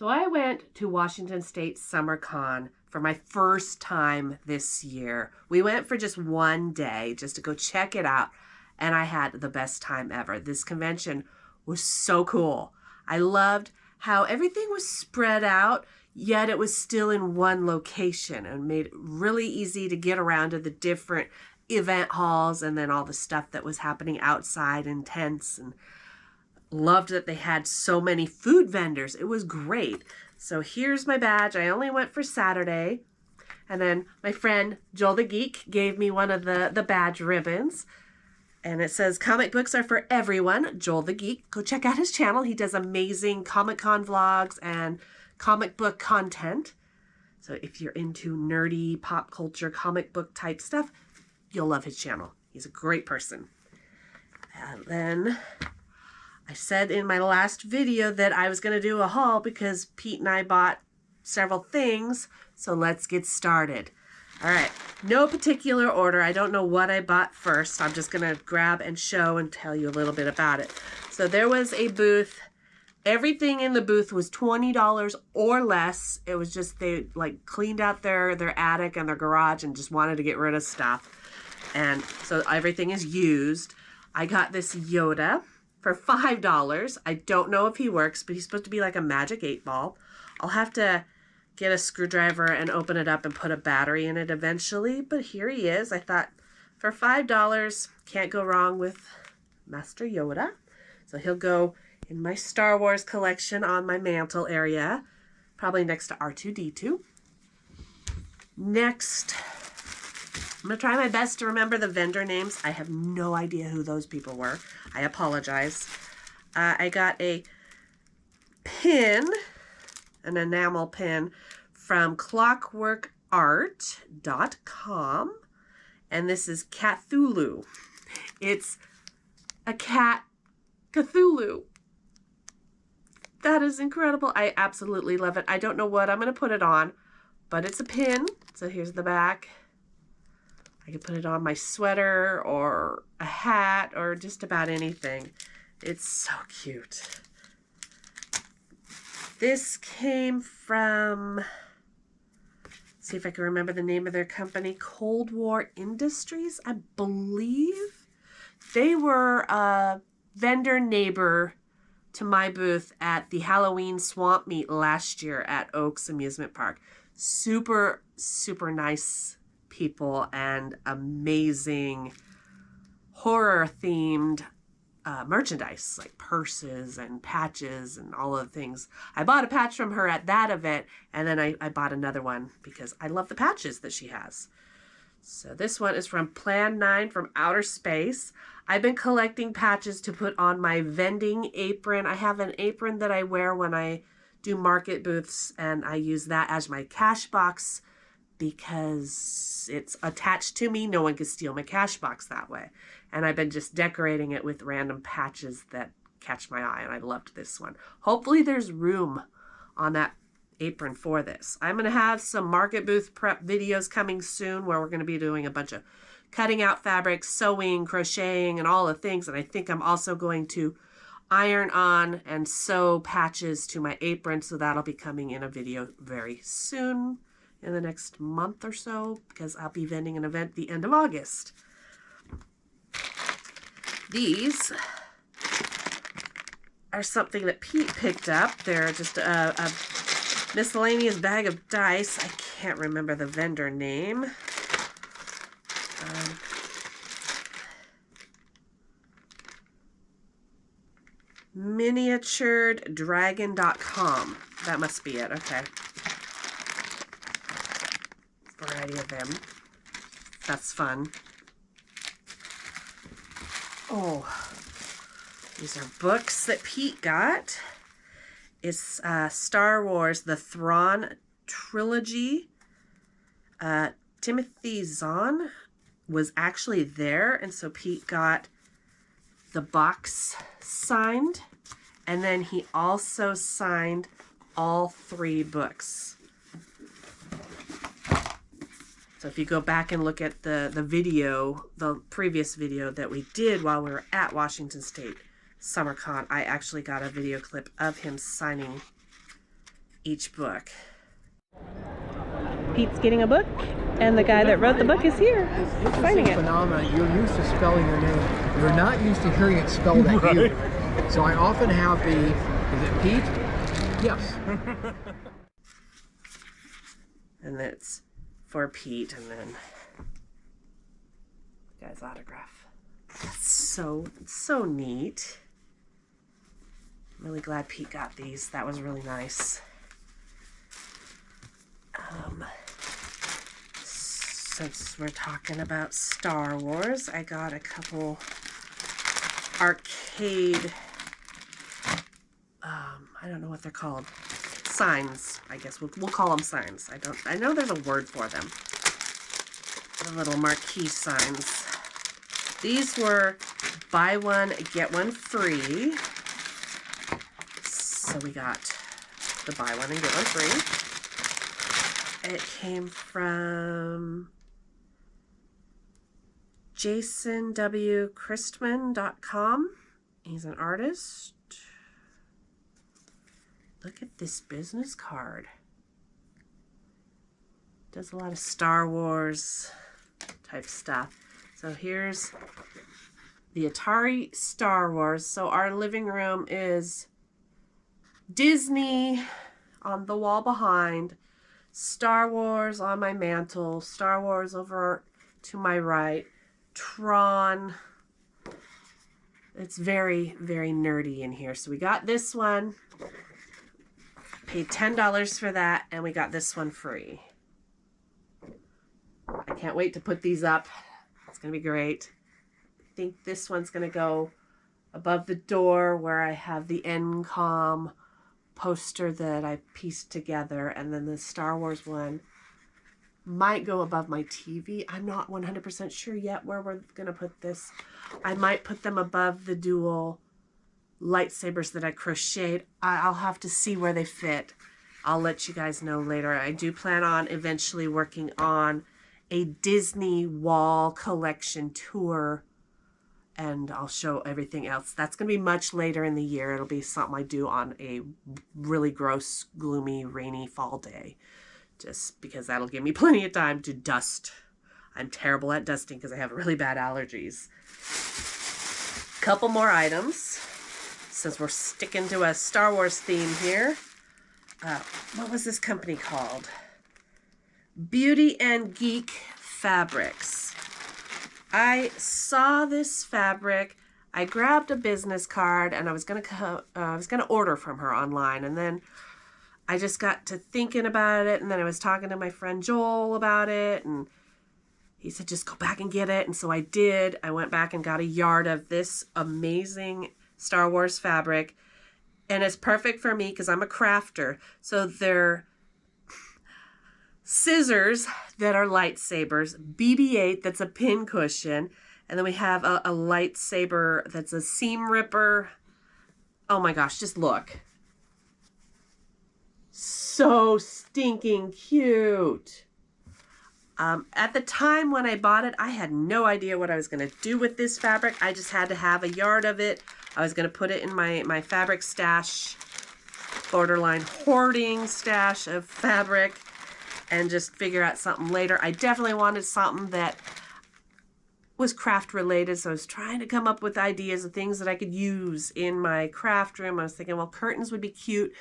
So I went to Washington State Summer Con for my first time this year. We went for just one day just to go check it out, and I had the best time ever. This convention was so cool. I loved how everything was spread out, yet it was still in one location, and made it really easy to get around to the different event halls and then all the stuff that was happening outside in tents. And loved that they had so many food vendors. It was great. So here's my badge. I only went for Saturday. And then my friend Joel the Geek gave me one of the badge ribbons. And it says, comic books are for everyone. Joel the Geek. Go check out his channel. He does amazing Comic-Con vlogs and comic book content. So if you're into nerdy pop culture comic book type stuff, you'll love his channel. He's a great person. And then I said in my last video that I was going to do a haul because Pete and I bought several things. So let's get started. All right, no particular order. I don't know what I bought first. I'm just going to grab and show and tell you a little bit about it. So there was a booth. Everything in the booth was $20 or less. It was just, they like cleaned out their attic and their garage and just wanted to get rid of stuff. And so everything is used. I got this Yoda for $5. I don't know if he works, but he's supposed to be like a magic 8-ball. I'll have to get a screwdriver and open it up and put a battery in it eventually, but here he is. I thought for $5, can't go wrong with Master Yoda. So he'll go in my Star Wars collection on my mantle area, probably next to R2-D2. Next, I'm going to try my best to remember the vendor names. I have no idea who those people were. I apologize. I got a pin, an enamel pin from clockworkart.com. And this is Cthulhu. It's a cat Cthulhu. That is incredible. I absolutely love it. I don't know what I'm going to put it on, but it's a pin. So here's the back. I could put it on my sweater or a hat or just about anything. It's so cute. This came from, let's see if I can remember the name of their company, Cold War Industries, I believe. They were a vendor neighbor to my booth at the Halloween Swamp Meet last year at Oaks Amusement Park. Super, super nice people and amazing horror-themed merchandise, like purses and patches and all of the things. I bought a patch from her at that event, and then I bought another one because I love the patches that she has. So this one is from Plan 9 from Outer Space. I've been collecting patches to put on my vending apron. I have an apron that I wear when I do market booths, and I use that as my cash box because it's attached to me. No one can steal my cash box that way. And I've been just decorating it with random patches that catch my eye, and I loved this one. Hopefully there's room on that apron for this. I'm going to have some market booth prep videos coming soon where we're going to be doing a bunch of cutting out fabrics, sewing, crocheting, and all the things. And I think I'm also going to iron on and sew patches to my apron, so that'll be coming in a video very soon in the next month or so, because I'll be vending an event the end of August. These are something that Pete picked up. They're just a miscellaneous bag of dice. I can't remember the vendor name. Miniatureddragon.com. That must be it. Okay. Variety of them. That's fun. Oh, these are books that Pete got. It's Star Wars, the Thrawn trilogy. Timothy Zahn was actually there, and so Pete got the box signed, and then he also signed all 3 books. So if you go back and look at the video, the previous video that we did while we were at Washington State SummerCon, I actually got a video clip of him signing each book. Pete's getting a book, and the guy that wrote the book is here. It's Finding a it. phenomenon. You're used to spelling your name. You're not used to hearing it spelled at you. So I often have the, is it Pete? Yes. And that's for Pete, and then the guy's autograph. That's so neat. I'm really glad Pete got these. That was really nice. Since we're talking about Star Wars, I got a couple arcade, I don't know what they're called, signs. I guess we'll call them signs. I know there's a word for them. The little marquee signs. These were buy one, get one free. So we got the buy one and get one free. It came from jasonwchristman.com. He's an artist. Look at this business card. Does a lot of Star Wars type stuff. So here's the Atari Star Wars. So our living room is Disney on the wall behind, Star Wars on my mantle, Star Wars over to my right, Tron. It's very, very nerdy in here. So we got this one, paid $10 for that, and we got this one free. I can't wait to put these up. It's going to be great. I think this one's going to go above the door where I have the NCOM poster that I pieced together, and then the Star Wars one might go above my TV. I'm not 100% sure yet where we're going to put this. I might put them above the dual lightsabers that I crocheted. I'll have to see where they fit. I'll let you guys know later. I do plan on eventually working on a Disney wall collection tour, and I'll show everything else. That's going to be much later in the year. It'll be something I do on a really gross, gloomy, rainy fall day, just because that'll give me plenty of time to dust. I'm terrible at dusting because I have really bad allergies. Couple more items, since we're sticking to a Star Wars theme here. What was this company called? Beauty and Geek Fabrics. I saw this fabric. I grabbed a business card, and I was gonna order from her online, and then I just got to thinking about it, and then I was talking to my friend Joel about it, and he said just go back and get it, and so I did. I went back and got a yard of this amazing Star Wars fabric, and it's perfect for me because I'm a crafter. So they're scissors that are lightsabers, BB-8 that's a pin cushion, and then we have a lightsaber that's a seam ripper. Oh my gosh, just look. So stinking cute. At the time when I bought it, I had no idea what I was going to do with this fabric. I just had to have a yard of it. I was going to put it in my fabric stash, borderline hoarding stash of fabric, and just figure out something later. I definitely wanted something that was craft related, so I was trying to come up with ideas of things that I could use in my craft room. I was thinking, well, curtains would be cute,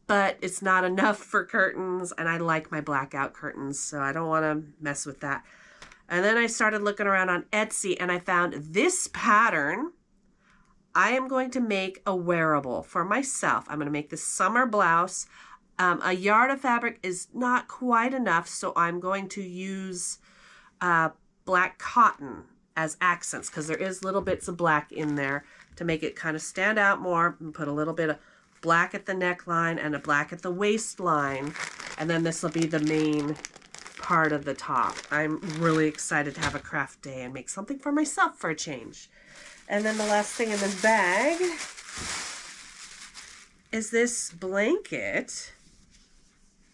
but it's not enough for curtains, and I like my blackout curtains, so I don't want to mess with that. And then I started looking around on Etsy, and I found this pattern. I am going to make a wearable for myself. I'm going to make this summer blouse. A yard of fabric is not quite enough, so I'm going to use black cotton as accents, because there is little bits of black in there to make it kind of stand out more, and put a little bit of black at the neckline and a black at the waistline, and then this will be the main part of the top. I'm really excited to have a craft day and make something for myself for a change. And then the last thing in the bag is this blanket.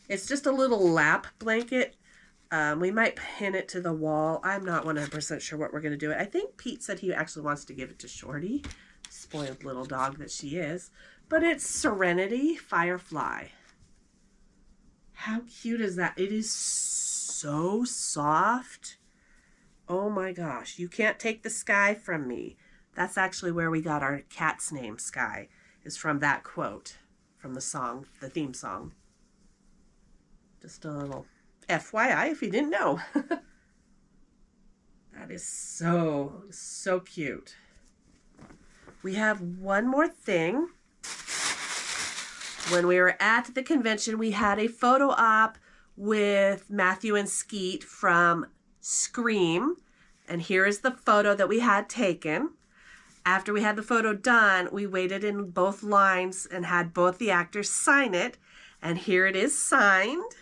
It's just a little lap blanket. We might pin it to the wall. I'm not 100% sure what we're going to do. I think Pete said he actually wants to give it to Shorty, spoiled little dog that she is. But it's Serenity Firefly. How cute is that? It is so soft. Oh my gosh, you can't take the sky from me. That's actually where we got our cat's name, Sky, is from that quote from the song, the theme song. Just a little FYI if you didn't know. That is so cute. We have one more thing. When we were at the convention, we had a photo op with Matthew and Skeet from Scream. And here is the photo that we had taken. After we had the photo done, we waited in both lines and had both the actors sign it. And here it is signed.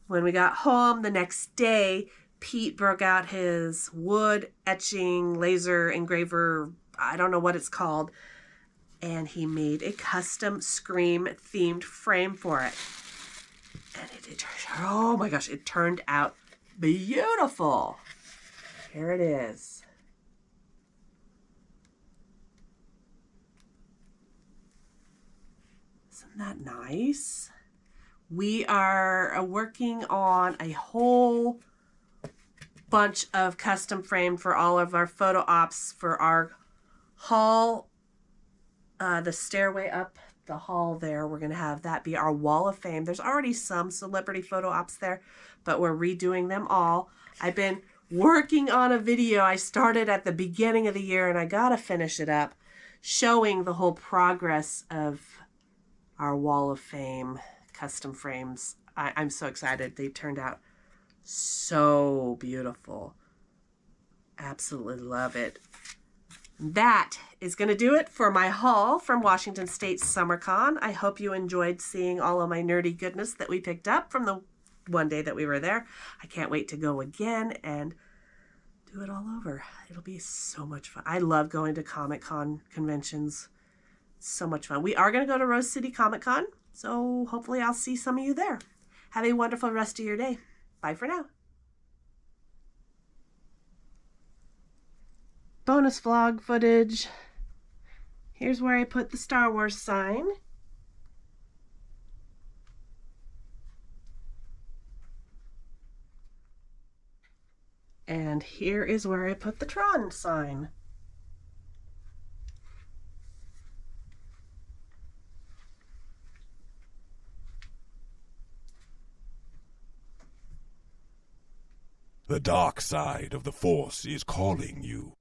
When we got home the next day, Pete broke out his wood etching laser engraver, I don't know what it's called, and he made a custom Scream themed frame for it. And oh my gosh, it turned out beautiful. Here it is. Isn't that nice? We are working on a whole bunch of custom frame for all of our photo ops for our hall, the stairway up the hall there. We're going to have that be our wall of fame. There's already some celebrity photo ops there, but we're redoing them all. I've been working on a video I started at the beginning of the year, and I got to finish it up, showing the whole progress of our wall of fame custom frames. I'm so excited. They turned out so beautiful. Absolutely love it. That is going to do it for my haul from Washington State SummerCon. I hope you enjoyed seeing all of my nerdy goodness that we picked up from the one day that we were there. I can't wait to go again and do it all over. It'll be so much fun. I love going to Comic-Con conventions. It's so much fun. We are going to go to Rose City Comic-Con, so hopefully I'll see some of you there. Have a wonderful rest of your day. Bye for now. Bonus vlog footage. Here's where I put the Star Wars sign. And here is where I put the Tron sign. The dark side of the Force is calling you.